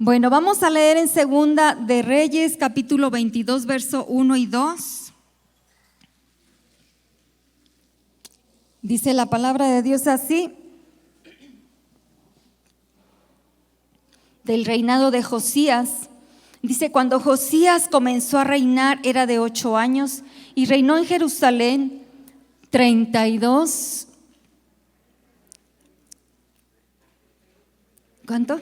Bueno, vamos a leer en Segunda de Reyes, capítulo 22, verso 1 y 2. Dice la palabra de Dios así: del reinado de Josías. Dice: cuando Josías comenzó a reinar era de 8 años y reinó en Jerusalén 32. ¿Cuánto?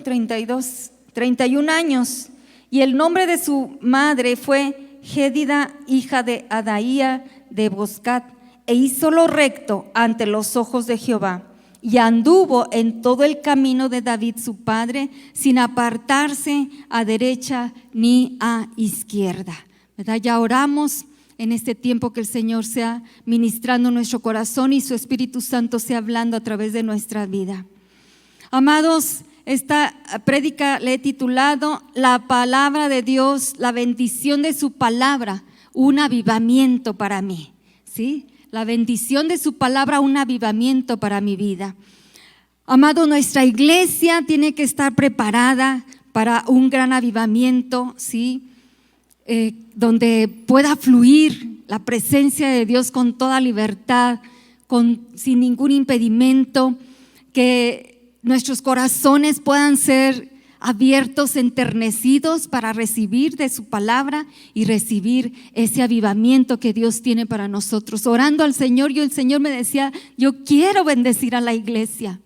31 años. Y el nombre de su madre fue Gédida, hija de Adaía de Boscat, e hizo lo recto ante los ojos de Jehová, y anduvo en todo el camino de David su padre, sin apartarse a derecha ni a izquierda. ¿Verdad? Ya oramos en este tiempo, que el Señor sea ministrando nuestro corazón y su Espíritu Santo sea hablando a través de nuestra vida. Amados, esta prédica le he titulado La palabra de Dios, la bendición de su palabra, un avivamiento para mí. ¿Sí? La bendición de su palabra, un avivamiento para mi vida. Amado, nuestra iglesia tiene que estar preparada para un gran avivamiento, ¿sí? Donde pueda fluir la presencia de Dios con toda libertad, sin ningún impedimento, que nuestros corazones puedan ser abiertos, enternecidos para recibir de su palabra y recibir ese avivamiento que Dios tiene para nosotros. Orando al Señor, el Señor me decía: yo quiero bendecir a la iglesia,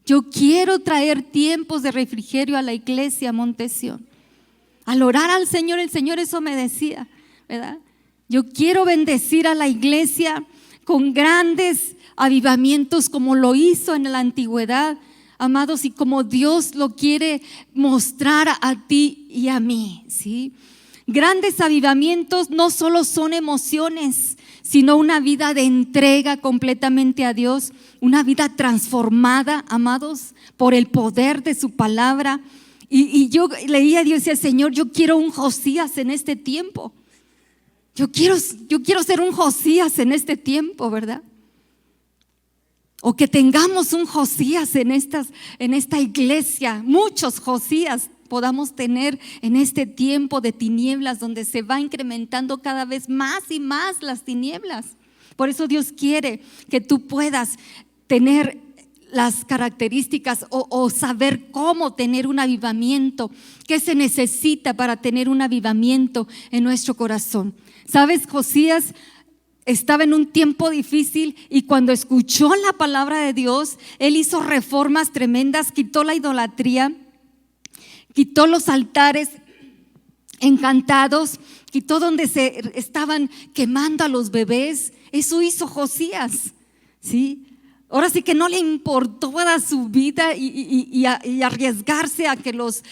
yo quiero traer tiempos de refrigerio a la iglesia Monte Sión. Al orar al Señor, el Señor eso me decía, ¿verdad? Yo quiero bendecir a la iglesia con grandes avivamientos como lo hizo en la antigüedad, amados, y como Dios lo quiere mostrar a ti y a mí, ¿sí? Grandes avivamientos no solo son emociones, sino una vida de entrega completamente a Dios, una vida transformada, amados, por el poder de su palabra. Y yo leía a Dios y decía: Señor, yo quiero un Josías en este tiempo. Yo quiero ser un Josías en este tiempo, ¿verdad? O que tengamos un Josías en esta iglesia, muchos Josías podamos tener en este tiempo de tinieblas, donde se va incrementando cada vez más y más las tinieblas. Por eso Dios quiere que tú puedas tener las características o saber cómo tener un avivamiento, qué se necesita para tener un avivamiento en nuestro corazón. ¿Sabes? Josías estaba en un tiempo difícil y cuando escuchó la palabra de Dios, él hizo reformas tremendas, quitó la idolatría, quitó los altares encantados, quitó donde se estaban quemando a los bebés. Eso hizo Josías, ¿sí? Ahora sí que no le importó toda su vida y arriesgarse a que los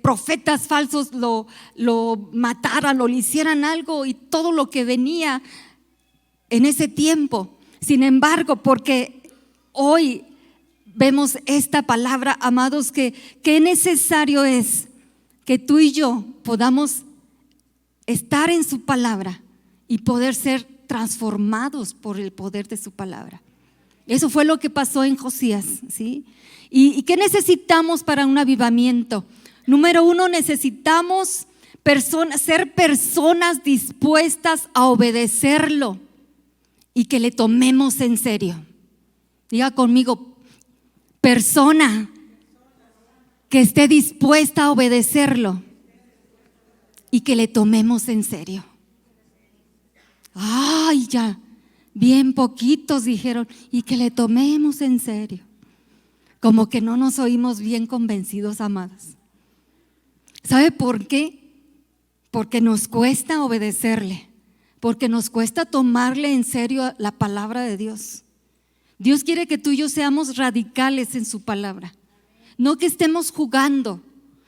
profetas falsos lo mataran o le hicieran algo y todo lo que venía en ese tiempo. Sin embargo, porque hoy vemos esta palabra, amados, que necesario es que tú y yo podamos estar en su palabra y poder ser transformados por el poder de su palabra. Eso fue lo que pasó en Josías, ¿sí? ¿Y qué necesitamos para un avivamiento? Número 1, necesitamos ser personas dispuestas a obedecerlo y que le tomemos en serio. Diga conmigo: persona que esté dispuesta a obedecerlo y que le tomemos en serio. Ay, ya, bien poquitos dijeron, y que le tomemos en serio. Como que no nos oímos bien convencidos, amadas. ¿Sabe por qué? Porque nos cuesta obedecerle, porque nos cuesta tomarle en serio la palabra de Dios. Dios quiere que tú y yo seamos radicales en su palabra. No que estemos jugando,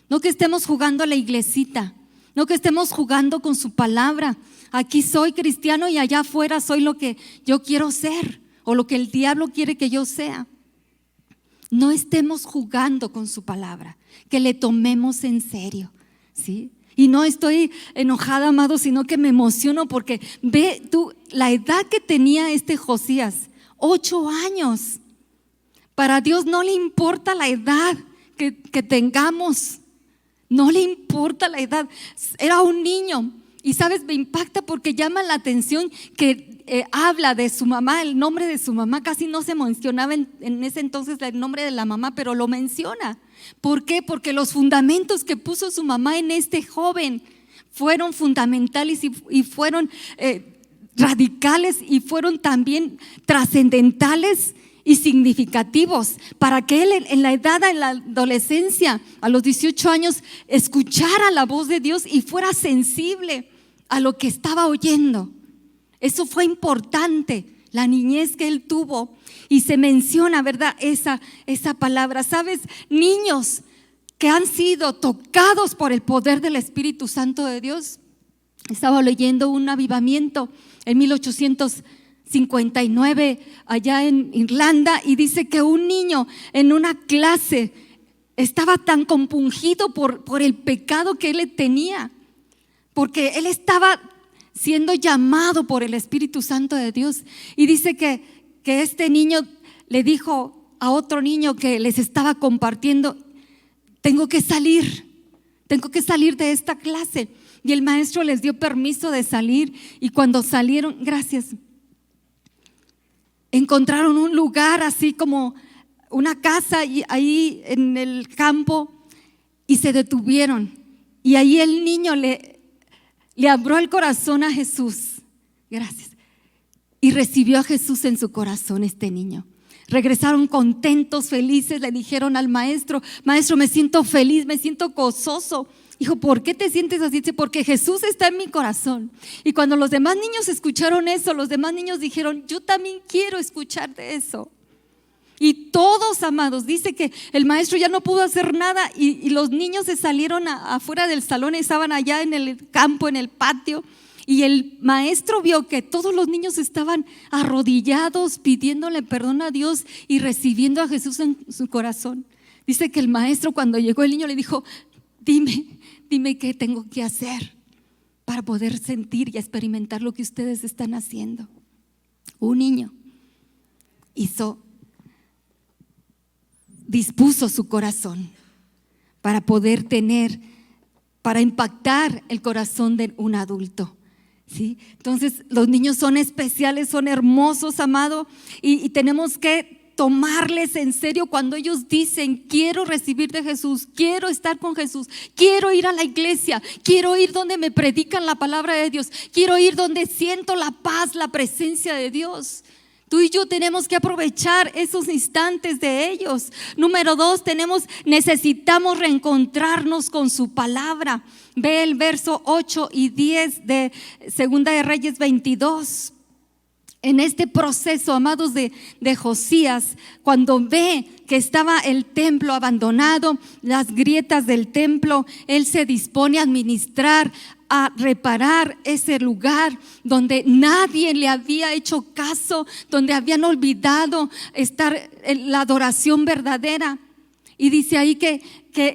no que estemos jugando a la iglesita, no que estemos jugando con su palabra. Aquí soy cristiano y allá afuera soy lo que yo quiero ser o lo que el diablo quiere que yo sea. No estemos jugando con su palabra, que le tomemos en serio, ¿sí? Y no estoy enojada, amado, sino que me emociono porque ve tú la edad que tenía este Josías, 8 años. Para Dios no le importa la edad que tengamos. No le importa la edad, era un niño. Y sabes, me impacta porque llama la atención que habla de su mamá, el nombre de su mamá. Casi no se mencionaba en ese entonces el nombre de la mamá, pero lo menciona. ¿Por qué? Porque los fundamentos que puso su mamá en este joven fueron fundamentales y fueron radicales y fueron también trascendentales y significativos para que él en la edad, en la adolescencia, a los 18 años, escuchara la voz de Dios y fuera sensible a lo que estaba oyendo. Eso fue importante, la niñez que él tuvo. Y se menciona, ¿verdad?, esa palabra. ¿Sabes? Niños que han sido tocados por el poder del Espíritu Santo de Dios. Estaba leyendo un avivamiento en 1859 allá en Irlanda, y dice que un niño en una clase estaba tan compungido por el pecado que él tenía, porque él estaba siendo llamado por el Espíritu Santo de Dios, y dice que este niño le dijo a otro niño que les estaba compartiendo: tengo que salir de esta clase. Y el maestro les dio permiso de salir, y cuando salieron, encontraron un lugar así como una casa ahí en el campo, y se detuvieron. Y ahí el niño le abrió el corazón a Jesús. Y recibió a Jesús en su corazón este niño. Regresaron contentos, felices, le dijeron al maestro: maestro, me siento feliz, me siento gozoso. Dijo: ¿por qué te sientes así? Dice: porque Jesús está en mi corazón. Y cuando los demás niños escucharon eso, los demás niños dijeron: yo también quiero escuchar de eso. Y todos, amados, dice que el maestro ya no pudo hacer nada, y los niños se salieron afuera del salón, estaban allá en el campo, en el patio. Y el maestro vio que todos los niños estaban arrodillados pidiéndole perdón a Dios y recibiendo a Jesús en su corazón. Dice que el maestro, cuando llegó el niño, le dijo: dime qué tengo que hacer para poder sentir y experimentar lo que ustedes están haciendo. Un niño dispuso su corazón para poder para impactar el corazón de un adulto. ¿Sí? Entonces los niños son especiales, son hermosos, amado, y tenemos que tomarles en serio cuando ellos dicen: quiero recibir de Jesús, quiero estar con Jesús, quiero ir a la iglesia, quiero ir donde me predican la palabra de Dios, quiero ir donde siento la paz, la presencia de Dios. Tú y yo tenemos que aprovechar esos instantes de ellos. Número 2, necesitamos reencontrarnos con su palabra. Ve el verso 8 y 10 de Segunda de Reyes 22. En este proceso, amados, de Josías, cuando ve que estaba el templo abandonado, las grietas del templo, él se dispone a administrar, a reparar ese lugar donde nadie le había hecho caso, donde habían olvidado estar en la adoración verdadera. Y dice ahí que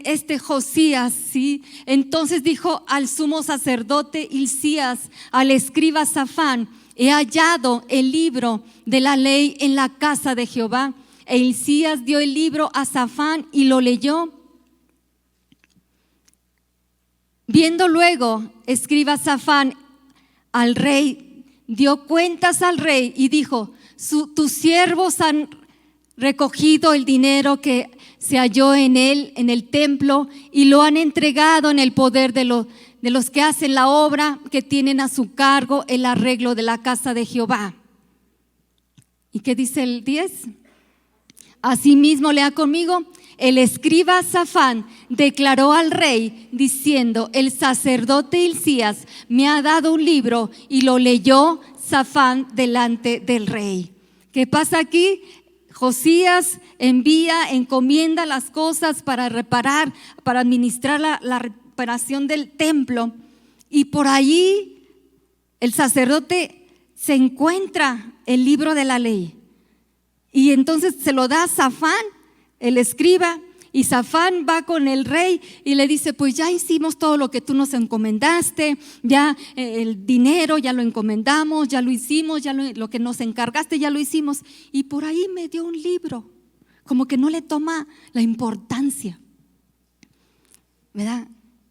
este Josías, ¿sí?, entonces dijo al sumo sacerdote Hilcías, al escriba Safán: he hallado el libro de la ley en la casa de Jehová. E Hilcías dio el libro a Safán y lo leyó. Viendo luego escriba Safán al rey, dio cuentas al rey y dijo: tus siervos han recogido el dinero que se halló en el templo, y lo han entregado en el poder de los que hacen la obra, que tienen a su cargo el arreglo de la casa de Jehová. ¿Y qué dice el 10? Asimismo, lea conmigo: el escriba Safán declaró al rey diciendo: el sacerdote Hilcías me ha dado un libro. Y lo leyó Safán delante del rey. ¿Qué pasa aquí? Josías encomienda las cosas para reparar, para administrar la reparación del templo. Y por allí el sacerdote se encuentra el libro de la ley. Y entonces se lo da a Safán, el escriba, y Safán va con el rey y le dice: pues ya hicimos todo lo que tú nos encomendaste, ya el dinero ya lo encomendamos, ya lo hicimos, ya lo que nos encargaste ya lo hicimos. Y por ahí me dio un libro, como que no le toma la importancia, ¿verdad?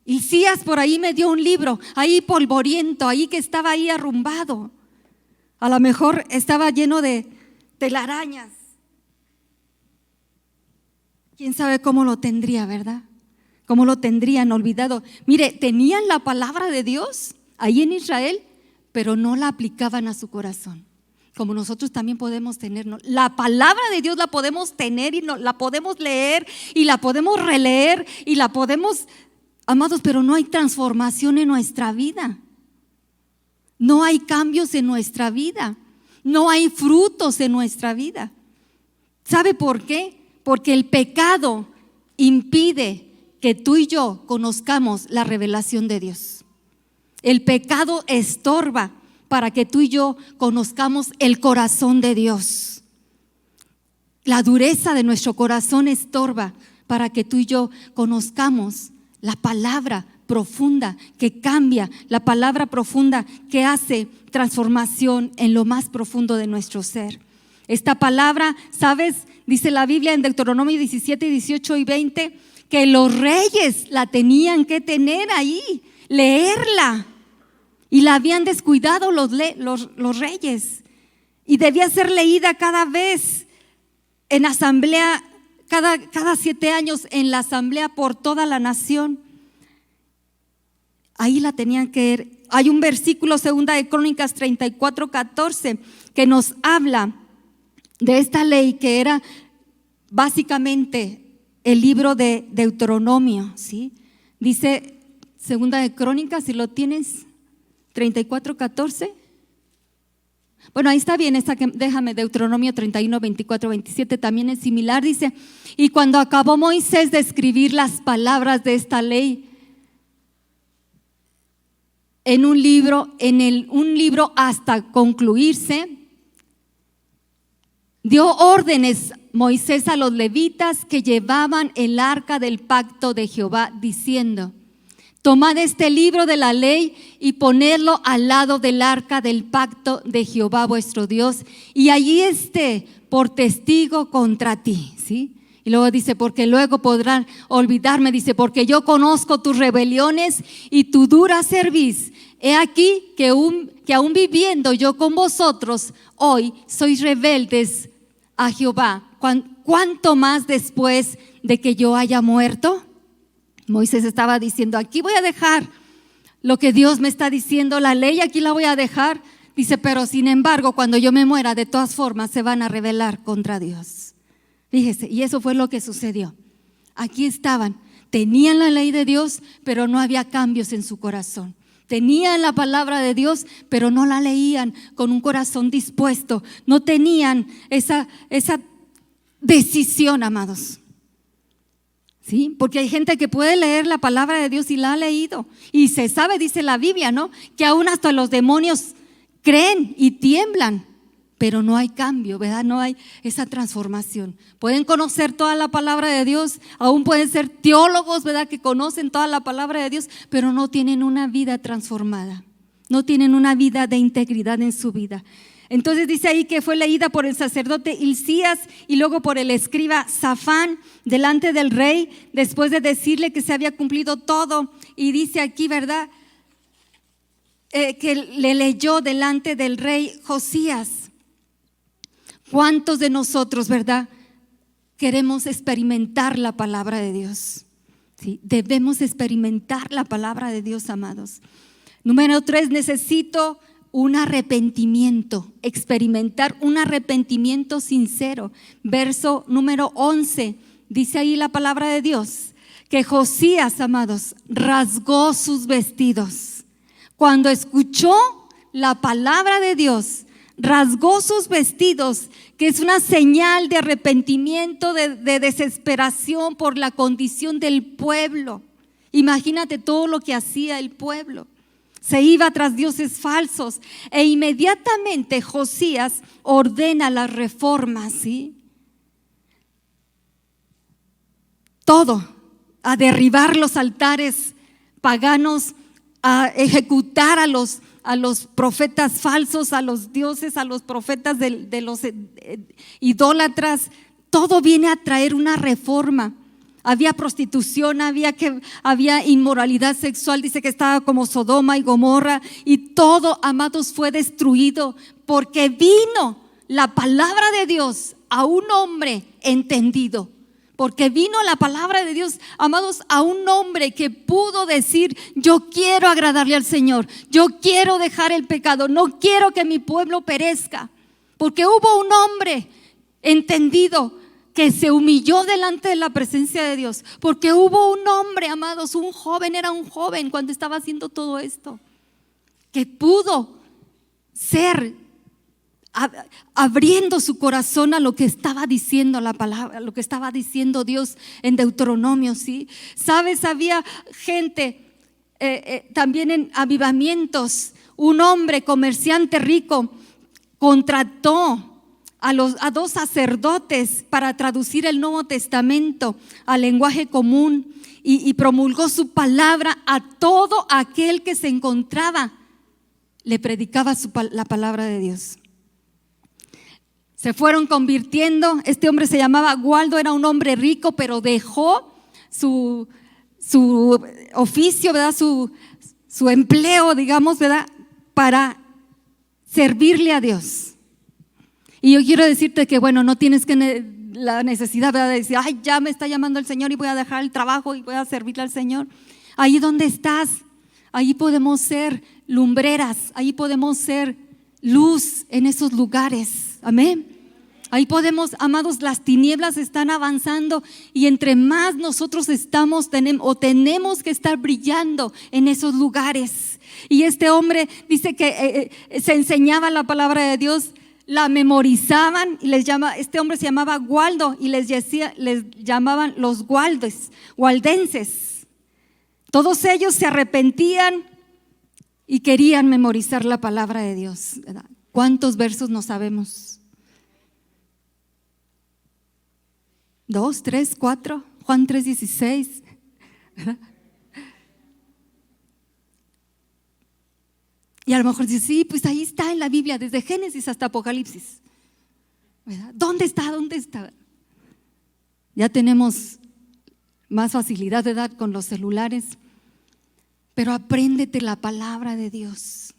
Hilcías por ahí me dio un libro, ahí polvoriento, ahí que estaba ahí arrumbado. A lo mejor estaba lleno de telarañas. ¿Quién sabe cómo lo tendría, verdad? ¿Cómo lo tendrían olvidado? Mire, tenían la palabra de Dios ahí en Israel, pero no la aplicaban a su corazón. Como nosotros también podemos tener, ¿no? La palabra de Dios la podemos tener y la podemos leer y la podemos releer y la podemos, amados, pero no hay transformación en nuestra vida. No hay cambios en nuestra vida. No hay frutos en nuestra vida. ¿Sabe por qué? Porque el pecado impide que tú y yo conozcamos la revelación de Dios. El pecado estorba para que tú y yo conozcamos el corazón de Dios. La dureza de nuestro corazón estorba para que tú y yo conozcamos la palabra profunda que cambia, la palabra profunda que hace transformación en lo más profundo de nuestro ser. Esta palabra, ¿sabes? Dice la Biblia en Deuteronomio 17, 18 y 20 que los reyes la tenían que tener ahí, leerla. Y la habían descuidado los reyes. Y debía ser leída cada vez en asamblea, cada 7 años en la asamblea por toda la nación. Ahí la tenían que leer. Hay un versículo, 2 de Crónicas 34, 14, que nos habla de esta ley que era básicamente el libro de Deuteronomio, ¿sí? Dice 2 de Crónicas, si lo tienes, 34, 14. Bueno, ahí está bien, déjame, Deuteronomio 31, 24, 27 también es similar. Dice, y cuando acabó Moisés de escribir las palabras de esta ley en un libro hasta concluirse, dio órdenes Moisés a los levitas que llevaban el arca del pacto de Jehová, diciendo, tomad este libro de la ley y ponedlo al lado del arca del pacto de Jehová vuestro Dios, y allí esté por testigo contra ti, ¿sí? Y luego dice, porque luego podrán olvidarme, dice, porque yo conozco tus rebeliones y tu dura cerviz. He aquí que aún viviendo yo con vosotros, hoy sois rebeldes a Jehová. ¿Cuánto más después de que yo haya muerto? Moisés estaba diciendo, aquí voy a dejar lo que Dios me está diciendo, la ley aquí la voy a dejar. Dice, pero sin embargo, cuando yo me muera, de todas formas se van a rebelar contra Dios. Fíjese, y eso fue lo que sucedió. Aquí estaban, tenían la ley de Dios, pero no había cambios en su corazón. Tenían la palabra de Dios, pero no la leían con un corazón dispuesto. No tenían esa decisión, amados. ¿Sí? Porque hay gente que puede leer la palabra de Dios y la ha leído. Y se sabe, dice la Biblia, ¿no? Que aún hasta los demonios creen y tiemblan. Pero no hay cambio, ¿verdad? No hay esa transformación. Pueden conocer toda la palabra de Dios, aún pueden ser teólogos, ¿verdad? Que conocen toda la palabra de Dios, pero no tienen una vida transformada. No tienen una vida de integridad en su vida. Entonces dice ahí que fue leída por el sacerdote Hilcías y luego por el escriba Safán delante del rey, después de decirle que se había cumplido todo. Y dice aquí, ¿verdad? Que le leyó delante del rey Josías. ¿Cuántos de nosotros, verdad, queremos experimentar la palabra de Dios? ¿Sí? Debemos experimentar la palabra de Dios, amados. Número 3, necesito un arrepentimiento, experimentar un arrepentimiento sincero. Verso número 11, dice ahí la palabra de Dios, que Josías, amados, rasgó sus vestidos. Cuando escuchó la palabra de Dios, rasgó sus vestidos, que es una señal de arrepentimiento, de desesperación por la condición del pueblo. Imagínate todo lo que hacía el pueblo. Se iba tras dioses falsos e inmediatamente Josías ordena las reformas, ¿sí? Todo, a derribar los altares paganos, a ejecutar a los profetas falsos, a los dioses, a los profetas de los idólatras. Todo viene a traer una reforma. Había prostitución, había inmoralidad sexual, dice que estaba como Sodoma y Gomorra, y todo, amados, fue destruido porque vino la palabra de Dios a un hombre entendido. Porque vino la palabra de Dios, amados, a un hombre que pudo decir: yo quiero agradarle al Señor, yo quiero dejar el pecado, no quiero que mi pueblo perezca. Porque hubo un hombre entendido que se humilló delante de la presencia de Dios. Porque hubo un hombre, amados, un joven, era un joven cuando estaba haciendo todo esto, que pudo ser abriendo su corazón a lo que estaba diciendo la palabra, lo que estaba diciendo Dios en Deuteronomio, ¿sí? Sabes, había gente también en avivamientos. Un hombre comerciante rico contrató a dos sacerdotes para traducir el Nuevo Testamento al lenguaje común y promulgó su palabra a todo aquel que se encontraba. Le predicaba la palabra de Dios. Se fueron convirtiendo. Este hombre se llamaba Waldo, era un hombre rico, pero dejó su oficio, ¿verdad? Su empleo, digamos, ¿verdad? Para servirle a Dios. Y yo quiero decirte que, bueno, no tienes la necesidad, ¿verdad?, de decir: ay, ya me está llamando el Señor y voy a dejar el trabajo y voy a servirle al Señor. Ahí donde estás, ahí podemos ser lumbreras, ahí podemos ser luz en esos lugares. Amén. Ahí podemos, amados, las tinieblas están avanzando y entre más nosotros tenemos que estar brillando en esos lugares. Y este hombre dice que se enseñaba la palabra de Dios, la memorizaban y este hombre se llamaba Waldo y les llamaban los waldenses. Todos ellos se arrepentían y querían memorizar la palabra de Dios, ¿verdad? ¿Cuántos versos no sabemos? 2, 3, 4, Juan 3:16. Y a lo mejor dice: sí, pues ahí está en la Biblia, desde Génesis hasta Apocalipsis, ¿verdad? ¿Dónde está? ¿Dónde está? Ya tenemos más facilidad de edad con los celulares, pero apréndete la palabra de Dios.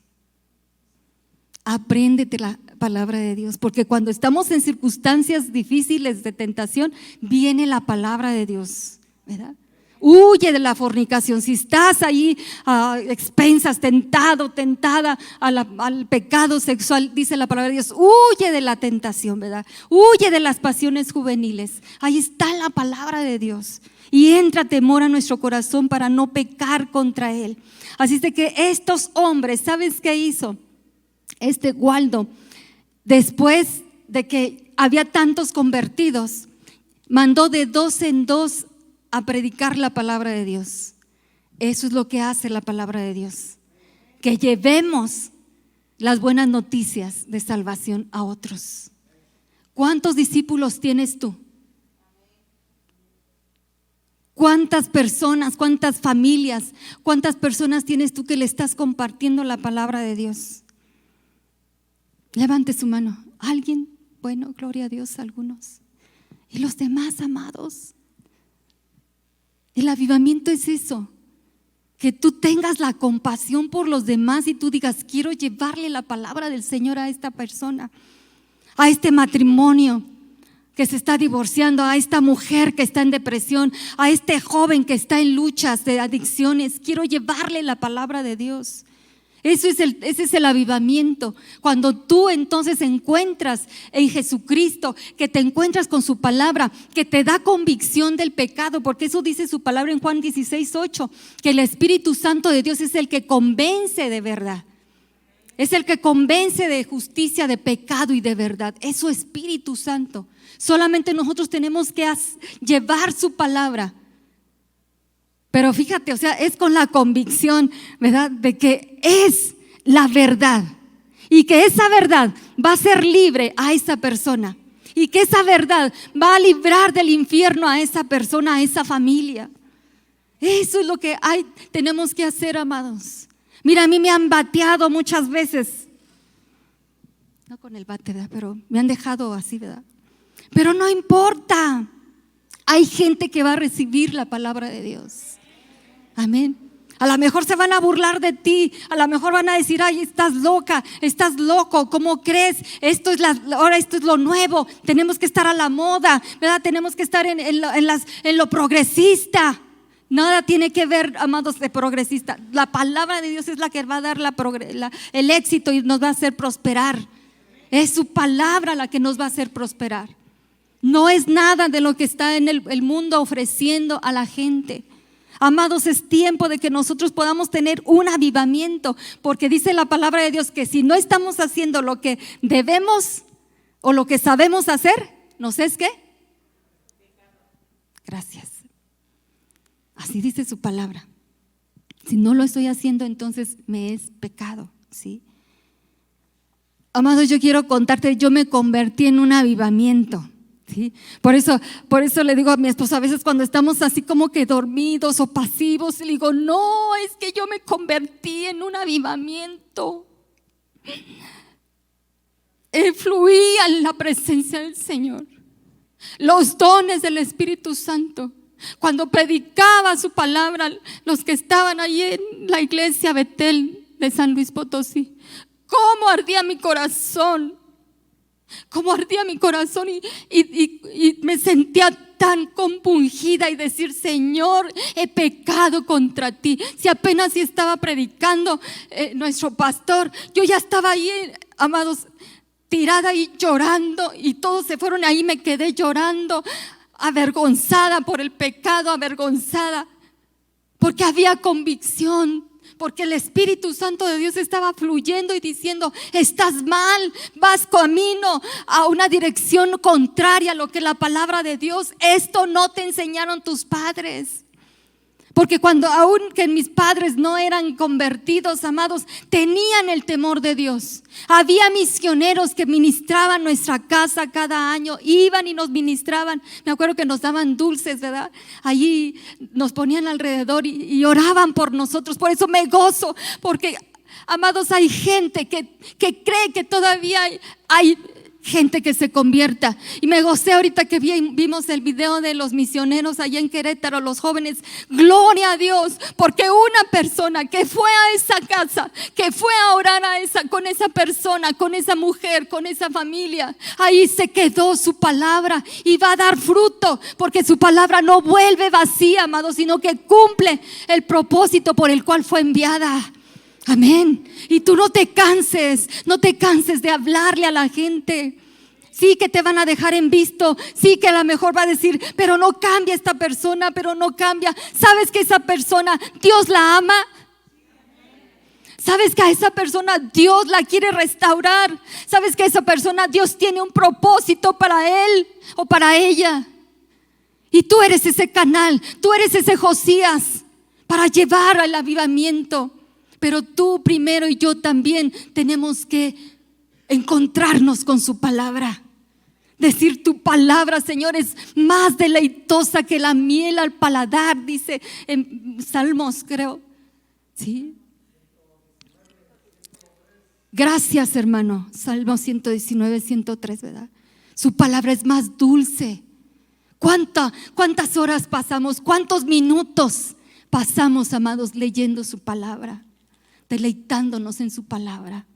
Apréndete la palabra de Dios, porque cuando estamos en circunstancias difíciles de tentación, viene la palabra de Dios, ¿verdad? Huye de la fornicación. Si estás ahí a expensas, tentada al pecado sexual, dice la palabra de Dios: huye de la tentación, ¿verdad? Huye de las pasiones juveniles. Ahí está la palabra de Dios. Y entra temor a nuestro corazón para no pecar contra Él. Así es de que estos hombres, ¿sabes qué hizo? Este Waldo, después de que había tantos convertidos, mandó de 2 en 2 a predicar la palabra de Dios. Eso es lo que hace la palabra de Dios, que llevemos las buenas noticias de salvación a otros. ¿Cuántos discípulos tienes tú? ¿Cuántas personas, cuántas familias, cuántas personas tienes tú que le estás compartiendo la palabra de Dios? Levante su mano. ¿Alguien? Bueno, gloria a Dios, algunos. ¿Y los demás, amados? El avivamiento es eso, que tú tengas la compasión por los demás y tú digas: quiero llevarle la palabra del Señor a esta persona, a este matrimonio que se está divorciando, a esta mujer que está en depresión, a este joven que está en luchas de adicciones. Quiero llevarle la palabra de Dios. Ese es el avivamiento. Cuando tú entonces encuentras en Jesucristo, que te encuentras con su palabra, que te da convicción del pecado, porque eso dice su palabra en Juan 16:8, que el Espíritu Santo de Dios es el que convence de verdad. Es el que convence de justicia, de pecado y de verdad. Es su Espíritu Santo. Solamente nosotros tenemos que llevar su palabra. Pero fíjate, o sea, es con la convicción, ¿verdad?, de que es la verdad y que esa verdad va a ser libre a esa persona y que esa verdad va a librar del infierno a esa persona, a esa familia. Eso es lo que tenemos que hacer, amados. Mira, a mí me han bateado muchas veces, no con el bate, ¿verdad?, pero me han dejado así, ¿verdad? Pero no importa. Hay gente que va a recibir la palabra de Dios. Amén. A lo mejor se van a burlar de ti, a lo mejor van a decir, ay, estás loca, estás loco, ¿cómo crees? Ahora esto es lo nuevo, tenemos que estar a la moda, ¿verdad? Tenemos que estar en lo progresista. Nada tiene que ver, amados, de progresista. La palabra de Dios es la que va a dar el éxito y nos va a hacer prosperar. Es su palabra la que nos va a hacer prosperar. No es nada de lo que está en el mundo ofreciendo a la gente. Amados, es tiempo de que nosotros podamos tener un avivamiento, porque dice la palabra de Dios que si no estamos haciendo lo que debemos o lo que sabemos hacer, ¿nos es qué? Gracias. Así dice su palabra. Si no lo estoy haciendo, entonces me es pecado, ¿sí? Amados, yo quiero contarte, yo me convertí en un avivamiento. ¿Sí? Por eso le digo a mi esposo, a veces cuando estamos así como que dormidos o pasivos, le digo, no, es que yo me convertí en un avivamiento. Fluía en la presencia del Señor, los dones del Espíritu Santo. Cuando predicaba su palabra, los que estaban allí en la iglesia Betel de San Luis Potosí, cómo ardía mi corazón. Cómo ardía mi corazón y me sentía tan compungida y decir, Señor, he pecado contra ti. Si apenas estaba predicando nuestro pastor, yo ya estaba ahí, amados, tirada ahí llorando, y todos se fueron, ahí me quedé llorando, avergonzada por el pecado, avergonzada porque había convicción, porque el Espíritu Santo de Dios estaba fluyendo y diciendo, estás mal, vas camino a una dirección contraria a lo que la palabra de Dios, esto no te enseñaron tus padres. Porque cuando aún que mis padres no eran convertidos, amados, tenían el temor de Dios. Había misioneros que ministraban nuestra casa cada año, iban y nos ministraban. Me acuerdo que nos daban dulces, ¿verdad? Allí nos ponían alrededor y oraban por nosotros. Por eso me gozo, porque, amados, hay gente que cree que todavía hay gente que se convierta. Y me gocé ahorita que vimos el video de los misioneros allá en Querétaro, los jóvenes. Gloria a Dios, porque una persona que fue a esa casa, que fue a orar con esa persona, con esa mujer, con esa familia, ahí se quedó su palabra y va a dar fruto, porque su palabra no vuelve vacía, amado, sino que cumple el propósito por el cual fue enviada. Amén. Y tú no te canses de hablarle a la gente. Sí que te van a dejar en visto, sí que a lo mejor va a decir, pero no cambia esta persona, pero no cambia. ¿Sabes que esa persona Dios la ama? ¿Sabes que a esa persona Dios la quiere restaurar? ¿Sabes que a esa persona Dios tiene un propósito para él o para ella? Y tú eres ese canal, tú eres ese Josías para llevar al avivamiento. Pero tú primero y yo también tenemos que encontrarnos con su palabra. Decir, tu palabra, Señor, es más deleitosa que la miel al paladar, dice en Salmos, creo. ¿Sí? Gracias, hermano. Salmo 119, 103, ¿verdad? Su palabra es más dulce. ¿Cuántas horas pasamos? ¿Cuántos minutos pasamos, amados, leyendo su palabra? Deleitándonos en su palabra,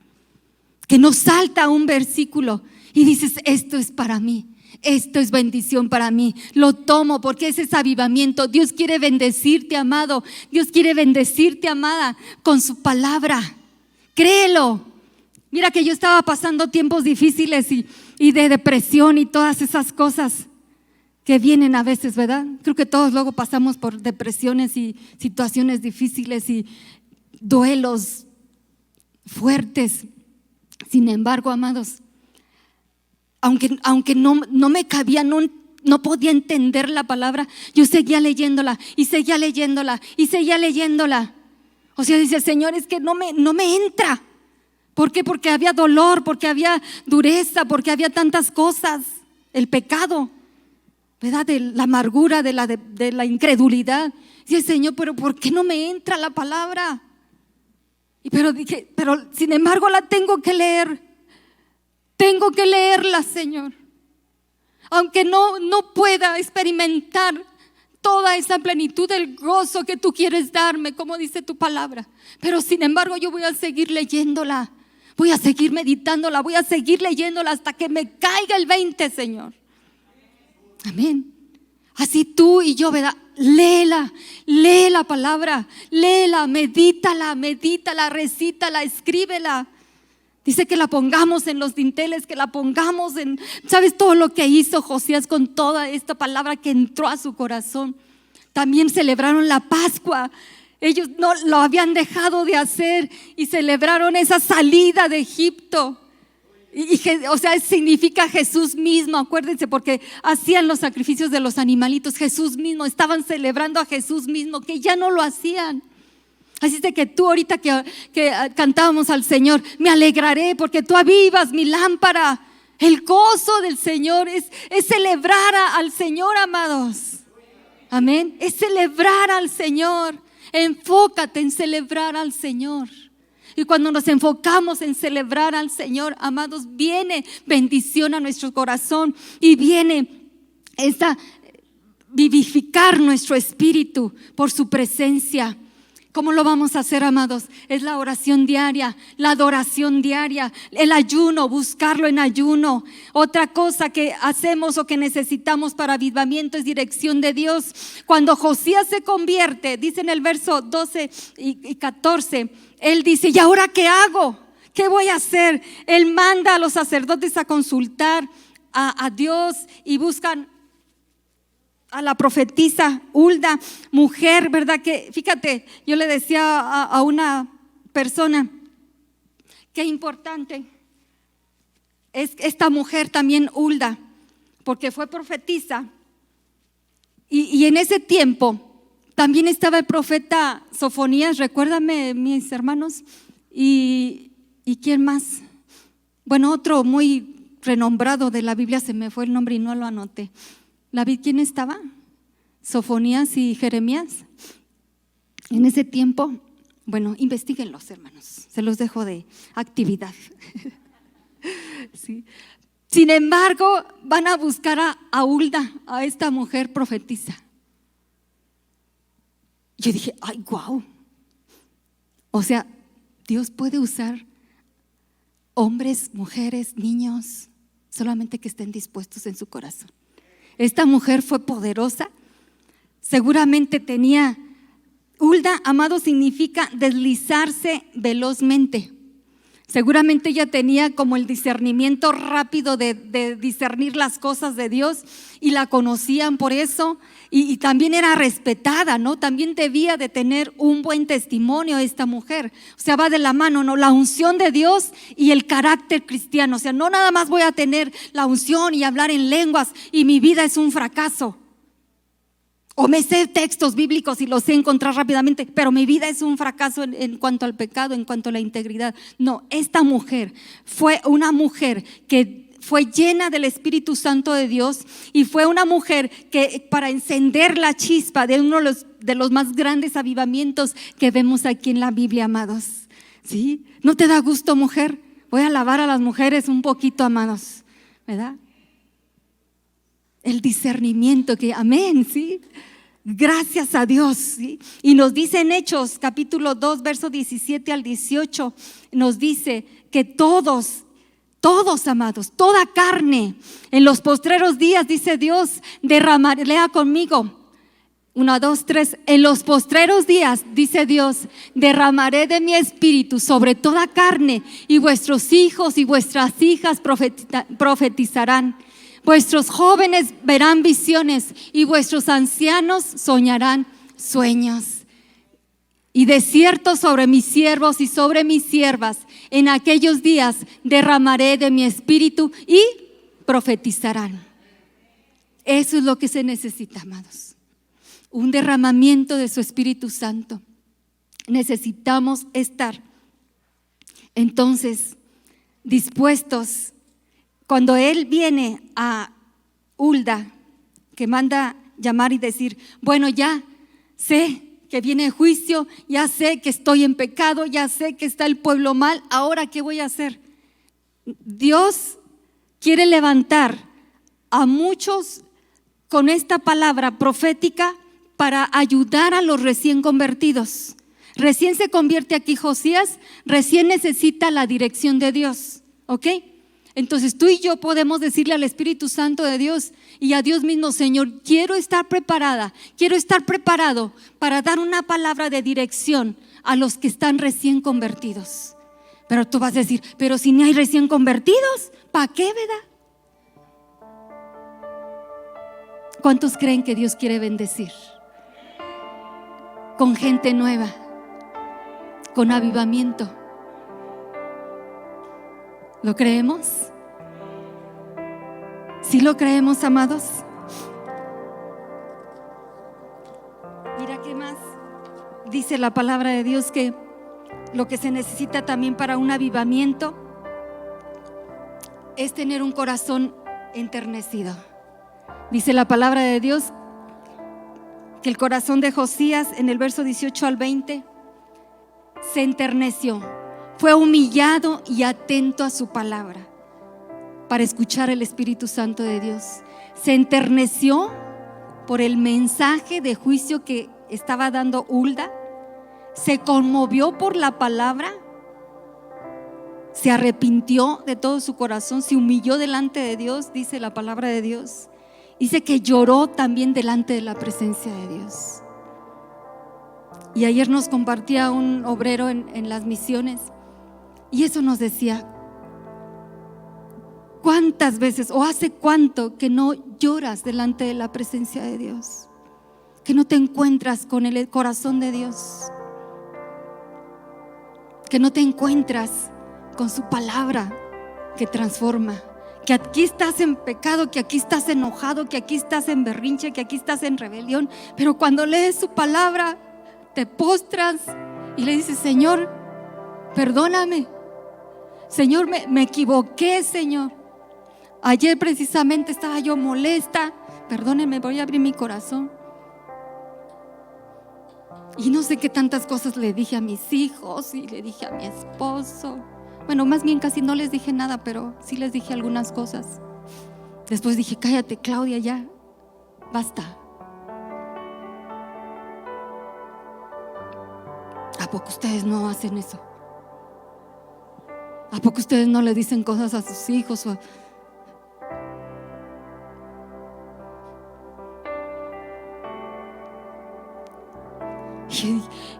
que nos salta un versículo y dices, esto es para mí, esto es bendición para mí, lo tomo porque ese es avivamiento. Dios quiere bendecirte, amado, Dios quiere bendecirte, amada, con su palabra, créelo. Mira que yo estaba pasando tiempos difíciles y de depresión y todas esas cosas que vienen a veces, ¿verdad? Creo que todos luego pasamos por depresiones y situaciones difíciles y duelos fuertes. Sin embargo, amados, aunque no me cabía, no podía entender la palabra, yo seguía leyéndola y seguía leyéndola y seguía leyéndola. O sea, dice, Señor, es que no me entra. ¿Por qué? Porque había dolor, porque había dureza, porque había tantas cosas, el pecado, ¿verdad? De la amargura, de la incredulidad. Dice, Señor, pero ¿por qué no me entra la palabra? Pero dije, pero sin embargo la tengo que leer. Tengo que leerla, Señor. aunque no pueda experimentar toda esa plenitud del gozo que tú quieres darme, como dice tu palabra, pero sin embargo yo voy a seguir leyéndola, voy a seguir meditándola, voy a seguir leyéndola hasta que me caiga el 20, Señor. Amén. Así tú y yo, ¿verdad? Léela, lee la palabra, léela, medítala, recítala, escríbela. Dice que la pongamos en los dinteles, que la pongamos en, ¿sabes todo lo que hizo Josías con toda esta palabra que entró a su corazón? También celebraron la Pascua. Ellos no lo habían dejado de hacer y celebraron esa salida de Egipto. O sea, significa Jesús mismo, acuérdense, porque hacían los sacrificios de los animalitos. Jesús mismo, estaban celebrando a Jesús mismo, que ya no lo hacían. Así es de que tú ahorita que cantábamos al Señor, me alegraré porque tú avivas mi lámpara. El gozo del Señor es celebrar al Señor, amados. Amén. Es celebrar al Señor. Enfócate en celebrar al Señor. Y cuando nos enfocamos en celebrar al Señor, amados, viene bendición a nuestro corazón y viene esta vivificar nuestro espíritu por su presencia. ¿Cómo lo vamos a hacer, amados? Es la oración diaria, la adoración diaria, el ayuno, buscarlo en ayuno. Otra cosa que hacemos o que necesitamos para avivamiento es dirección de Dios. Cuando Josías se convierte, dice en el verso 12 y 14, él dice, ¿y ahora qué hago? ¿Qué voy a hacer? Él manda a los sacerdotes a consultar a Dios y buscan a la profetisa Hulda, mujer, ¿verdad? Que fíjate, yo le decía a una persona, qué importante es esta mujer también Hulda, porque fue profetisa y en ese tiempo también estaba el profeta Sofonías, recuérdame mis hermanos, y ¿quién más? Bueno, otro muy renombrado de la Biblia, se me fue el nombre y no lo anoté. ¿Quién estaba? Sofonías y Jeremías. En ese tiempo, bueno, investíguenlos, hermanos, se los dejo de actividad. Sí. Sin embargo, van a buscar a Hulda, a esta mujer profetisa. Yo dije, ay, guau. O sea, Dios puede usar hombres, mujeres, niños, solamente que estén dispuestos en su corazón. Esta mujer fue poderosa, seguramente tenía, Hulda, amado, significa deslizarse velozmente. Seguramente ella tenía como el discernimiento rápido de discernir las cosas de Dios y la conocían por eso y también era respetada, ¿no? También debía de tener un buen testimonio esta mujer. O sea, va de la mano, ¿no? La unción de Dios y el carácter cristiano. O sea, no nada más voy a tener la unción y hablar en lenguas y mi vida es un fracaso. O me sé textos bíblicos y los sé encontrar rápidamente, pero mi vida es un fracaso en cuanto al pecado, en cuanto a la integridad. No, esta mujer fue una mujer que fue llena del Espíritu Santo de Dios y fue una mujer que para encender la chispa de uno de los más grandes avivamientos que vemos aquí en la Biblia, amados. ¿Sí? ¿No te da gusto, mujer? Voy a alabar a las mujeres un poquito, amados, ¿verdad? El discernimiento que, amén, ¿sí? Gracias a Dios, ¿sí? Y nos dice en Hechos capítulo 2, verso 17 al 18, nos dice que todos, amados, toda carne, en los postreros días, dice Dios, derramaré, lea conmigo, 1, 2, 3, en los postreros días, dice Dios, derramaré de mi espíritu sobre toda carne y vuestros hijos y vuestras hijas profetizarán. Vuestros jóvenes verán visiones y vuestros ancianos soñarán sueños. Y de cierto sobre mis siervos y sobre mis siervas, en aquellos días derramaré de mi espíritu y profetizarán. Eso es lo que se necesita, amados. Un derramamiento de su Espíritu Santo. Necesitamos estar entonces dispuestos. Cuando él viene a Hulda, que manda llamar y decir, bueno, ya sé que viene el juicio, ya sé que estoy en pecado, ya sé que está el pueblo mal, ahora ¿qué voy a hacer? Dios quiere levantar a muchos con esta palabra profética para ayudar a los recién convertidos. Recién se convierte aquí Josías, recién necesita la dirección de Dios, ¿ok? Entonces tú y yo podemos decirle al Espíritu Santo de Dios y a Dios mismo: Señor, quiero estar preparada, quiero estar preparado para dar una palabra de dirección a los que están recién convertidos. Pero tú vas a decir: pero si ni hay recién convertidos, ¿para qué, verdad? ¿Cuántos creen que Dios quiere bendecir? Con gente nueva, con avivamiento. ¿Lo creemos? ¿Sí lo creemos, amados? Mira qué más dice la palabra de Dios, que lo que se necesita también para un avivamiento es tener un corazón enternecido. Dice la palabra de Dios que el corazón de Josías, en el verso 18 al 20, se enterneció. Fue humillado y atento a su palabra para escuchar el Espíritu Santo de Dios. Se enterneció por el mensaje de juicio que estaba dando Hulda. Se conmovió por la palabra. Se arrepintió de todo su corazón. Se humilló delante de Dios, dice la palabra de Dios. Dice que lloró también delante de la presencia de Dios. Y ayer nos compartía un obrero en las misiones, y eso nos decía: ¿cuántas veces o hace cuánto que no lloras delante de la presencia de Dios? Que no te encuentras con el corazón de Dios, que no te encuentras con su palabra que transforma, que aquí estás en pecado, que aquí estás enojado, que aquí estás en berrinche, que aquí estás en rebelión, pero cuando lees su palabra te postras y le dices: Señor, perdóname, Señor, me equivoqué, Señor. Ayer precisamente estaba yo molesta, perdóneme, voy a abrir mi corazón. Y no sé qué tantas cosas le dije a mis hijos y le dije a mi esposo. Bueno, más bien casi no les dije nada, pero sí les dije algunas cosas. Después dije: cállate, Claudia, ya, basta. ¿A poco ustedes no hacen eso? ¿A poco ustedes no le dicen cosas a sus hijos?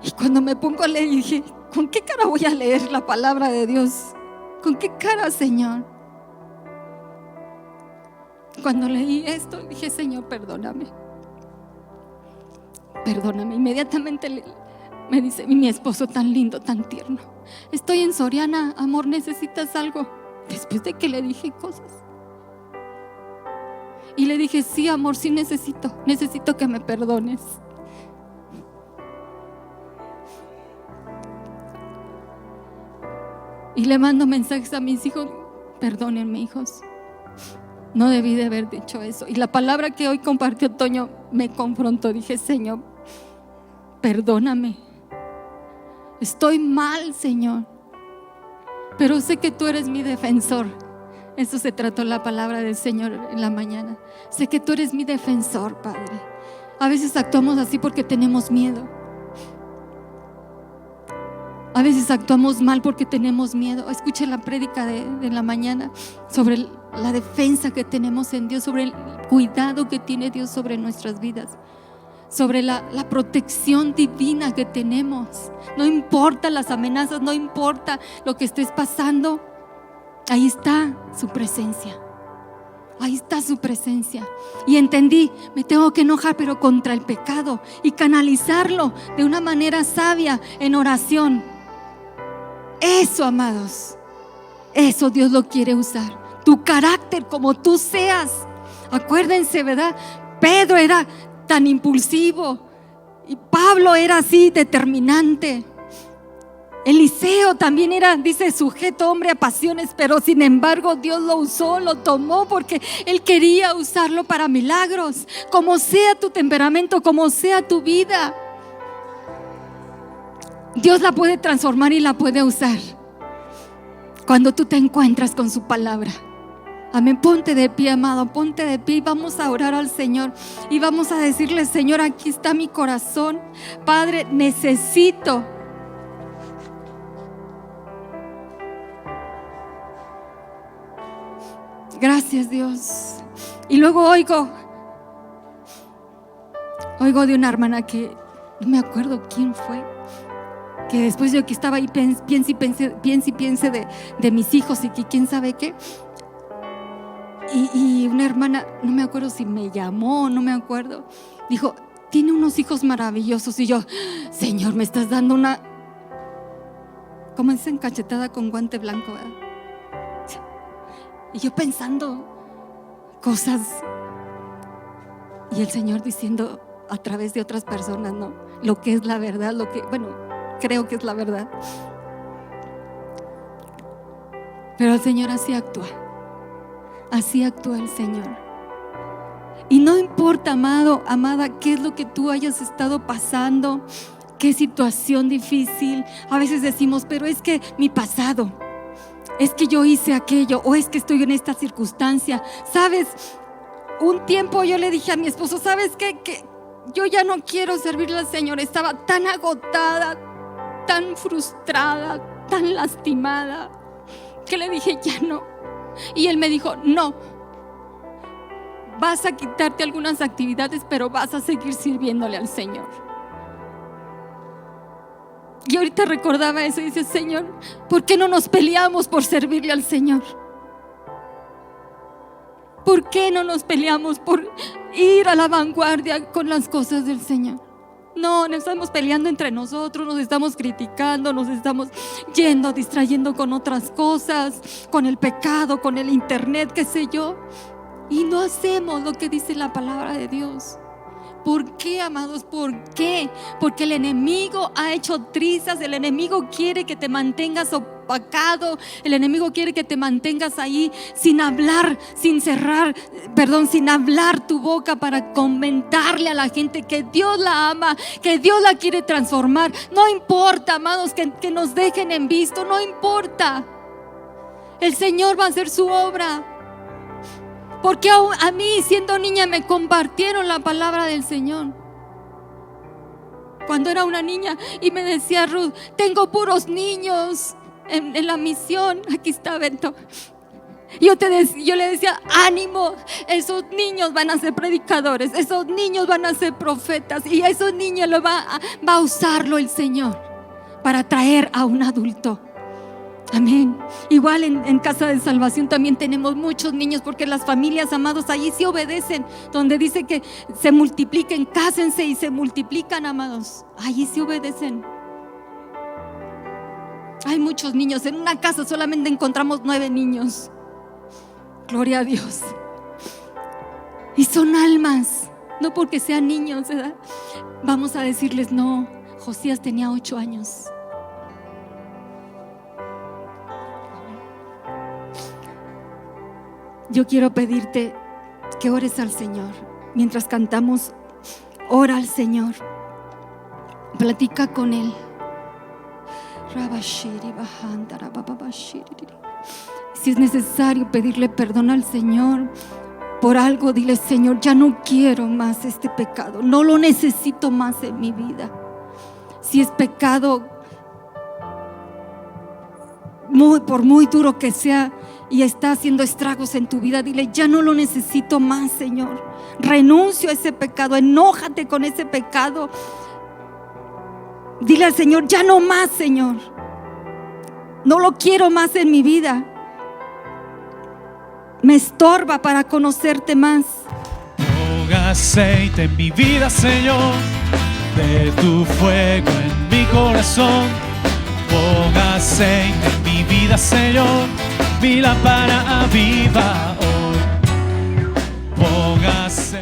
Y cuando me pongo a leer, dije: ¿con qué cara voy a leer la palabra de Dios? ¿Con qué cara, Señor? Cuando leí esto, dije: Señor, perdóname. Perdóname. Inmediatamente me dice mi esposo, tan lindo, tan tierno: estoy en Soriana, amor, ¿necesitas algo? Después de que le dije cosas. Y le dije: sí, amor, sí necesito que me perdones. Y le mando mensajes a mis hijos: perdónenme, hijos, no debí de haber dicho eso. Y la palabra que hoy compartió Toño me confrontó. Dije: Señor, perdóname, estoy mal, Señor, pero sé que tú eres mi defensor. Eso se trató la palabra del Señor en la mañana. Sé que tú eres mi defensor, Padre. A veces actuamos así porque tenemos miedo. A veces actuamos mal porque tenemos miedo. Escuche la prédica de la mañana sobre la defensa que tenemos en Dios, sobre el cuidado que tiene Dios sobre nuestras vidas, sobre la protección divina que tenemos. No importa las amenazas, no importa lo que estés pasando, ahí está su presencia. Ahí está su presencia. Y entendí: me tengo que enojar, pero contra el pecado, y canalizarlo de una manera sabia en oración. Eso, amados, eso Dios lo quiere usar. Tu carácter, como tú seas. Acuérdense, ¿verdad? Pedro era tan impulsivo y Pablo era así, determinante. Eliseo también era, dice, sujeto hombre a pasiones, pero sin embargo Dios lo usó, lo tomó, porque Él quería usarlo para milagros. Como sea tu temperamento, como sea tu vida, Dios la puede transformar y la puede usar cuando tú te encuentras con su palabra. Amén. Ponte de pie, amado, ponte de pie y vamos a orar al Señor. Y vamos a decirle: Señor, aquí está mi corazón. Padre, necesito. Gracias, Dios. Y luego oigo de una hermana que no me acuerdo quién fue, que después yo que estaba ahí piense de mis hijos y que quién sabe qué. Y una hermana, no me acuerdo si me llamó, no me acuerdo, dijo: tiene unos hijos maravillosos. Y yo: Señor, me estás dando una, como dicen, cachetada con guante blanco, ¿verdad? Y yo pensando cosas, y el Señor diciendo a través de otras personas, ¿no?, lo que es la verdad, lo que, bueno, creo que es la verdad. Pero el Señor así actúa el Señor. Y no importa, amado, amada, qué es lo que tú hayas estado pasando, qué situación difícil. A veces decimos: pero es que mi pasado, es que yo hice aquello, o es que estoy en esta circunstancia. ¿Sabes? Un tiempo yo le dije a mi esposo: ¿sabes qué? Que yo ya no quiero servirle al Señor. Estaba tan agotada, tan frustrada, tan lastimada, que le dije: ya no. Y él me dijo: no, vas a quitarte algunas actividades, pero vas a seguir sirviéndole al Señor. Y ahorita recordaba eso y dice: Señor, ¿por qué no nos peleamos por servirle al Señor? ¿Por qué no nos peleamos por ir a la vanguardia con las cosas del Señor? No, nos estamos peleando entre nosotros, nos estamos criticando, nos estamos distrayendo con otras cosas, con el pecado, con el internet, qué sé yo. Y no hacemos lo que dice la palabra de Dios. ¿Por qué, amados? ¿Por qué? Porque el enemigo ha hecho trizas. El enemigo quiere que te mantengas opacado. El enemigo quiere que te mantengas ahí sin hablar, sin hablar tu boca para comentarle a la gente que Dios la ama, que Dios la quiere transformar. No importa, amados, que nos dejen en visto, no importa. El Señor va a hacer su obra. Porque a mí, siendo niña, me compartieron la palabra del Señor. Cuando era una niña, y me decía Ruth: tengo puros niños en la misión. Aquí está Bento. Yo le decía: ánimo, esos niños van a ser predicadores, esos niños van a ser profetas, y a esos niños va a usarlo el Señor para traer a un adulto. Amén. Igual en Casa de Salvación también tenemos muchos niños, porque las familias, amados, allí sí obedecen. Donde dice que se multipliquen, cásense y se multiplican, amados, allí sí obedecen. Hay muchos niños. En una casa solamente encontramos 9 niños. Gloria a Dios. Y son almas, no porque sean niños, ¿verdad? Vamos a decirles: no, Josías tenía 8 años. Yo quiero pedirte que ores al Señor. Mientras cantamos, ora al Señor. Platica con Él. Si es necesario pedirle perdón al Señor por algo, dile: Señor, ya no quiero más este pecado, no lo necesito más en mi vida. Si es pecado, por muy duro que sea, y está haciendo estragos en tu vida, dile: ya no lo necesito más, Señor. Renuncio a ese pecado, enójate con ese pecado. Dile al Señor: ya no más, Señor. No lo quiero más en mi vida. Me estorba para conocerte más. Ponga aceite en mi vida, Señor, de tu fuego en mi corazón. Ponga aceite en mi vida, Señor, mi lámpara aviva hoy. Ponga aceite.